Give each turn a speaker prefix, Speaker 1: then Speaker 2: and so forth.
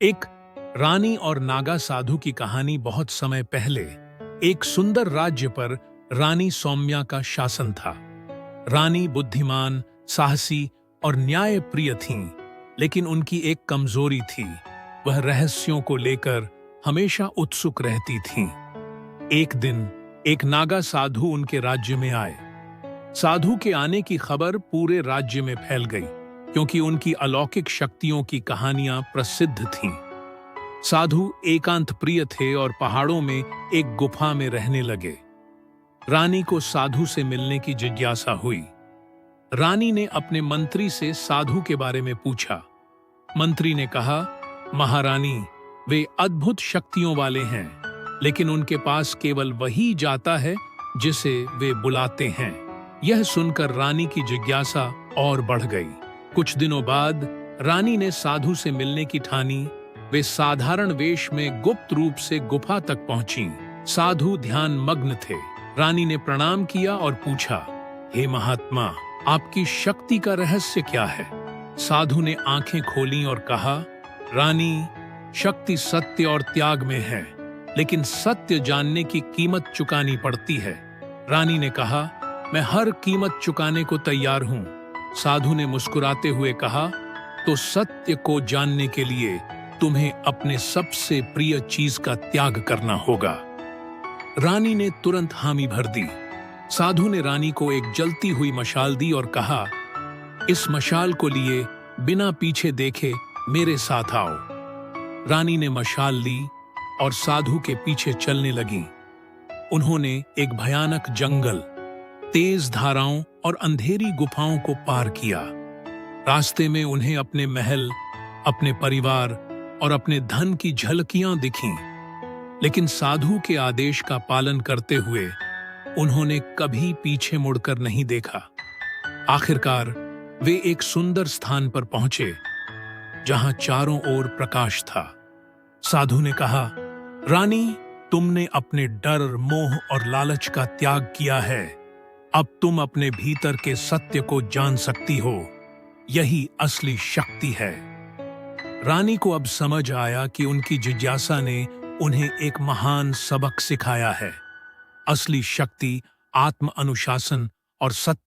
Speaker 1: एक रानी और नागा साधु की कहानी। बहुत समय पहले एक सुंदर राज्य पर रानी सौम्या का शासन था। रानी बुद्धिमान, साहसी और न्यायप्रिय थीं, लेकिन उनकी एक कमजोरी थी। वह रहस्यों को लेकर हमेशा उत्सुक रहती थीं। एक दिन एक नागा साधु उनके राज्य में आए। साधु के आने की खबर पूरे राज्य में फैल गई, क्योंकि उनकी अलौकिक शक्तियों की कहानियां प्रसिद्ध थीं। साधु एकांत प्रिय थे और पहाड़ों में एक गुफा में रहने लगे। रानी को साधु से मिलने की जिज्ञासा हुई। रानी ने अपने मंत्री से साधु के बारे में पूछा। मंत्री ने कहा, महारानी, वे अद्भुत शक्तियों वाले हैं, लेकिन उनके पास केवल वही जाता है जिसे वे बुलाते हैं। यह सुनकर रानी की जिज्ञासा और बढ़ गई। कुछ दिनों बाद रानी ने साधु से मिलने की ठानी। वे साधारण वेश में गुप्त रूप से गुफा तक पहुंची। साधु ध्यान मग्न थे। रानी ने प्रणाम किया और पूछा, हे महात्मा, आपकी शक्ति का रहस्य क्या है? साधु ने आंखें खोलीं और कहा, रानी, शक्ति सत्य और त्याग में है, लेकिन सत्य जानने की कीमत चुकानी पड़ती है। रानी ने कहा, मैं हर कीमत चुकाने को तैयार हूं। साधु ने मुस्कुराते हुए कहा, तो सत्य को जानने के लिए तुम्हें अपने सबसे प्रिय चीज का त्याग करना होगा। रानी ने तुरंत हामी भर दी। साधु ने रानी को एक जलती हुई मशाल दी और कहा, इस मशाल को लिए बिना पीछे देखे मेरे साथ आओ। रानी ने मशाल ली और साधु के पीछे चलने लगी। उन्होंने एक भयानक जंगल, तेज धाराओं और अंधेरी गुफाओं को पार किया। रास्ते में उन्हें अपने महल, अपने परिवार और अपने धन की झलकियां दिखीं, लेकिन साधु के आदेश का पालन करते हुए उन्होंने कभी पीछे मुड़कर नहीं देखा। आखिरकार वे एक सुंदर स्थान पर पहुंचे, जहां चारों ओर प्रकाश था। साधु ने कहा, रानी, तुमने अपने डर, मोह और लालच का त्याग किया है। अब तुम अपने भीतर के सत्य को जान सकती हो। यही असली शक्ति है। रानी को अब समझ आया कि उनकी जिज्ञासा ने उन्हें एक महान सबक सिखाया है। असली शक्ति आत्म अनुशासन और सत्य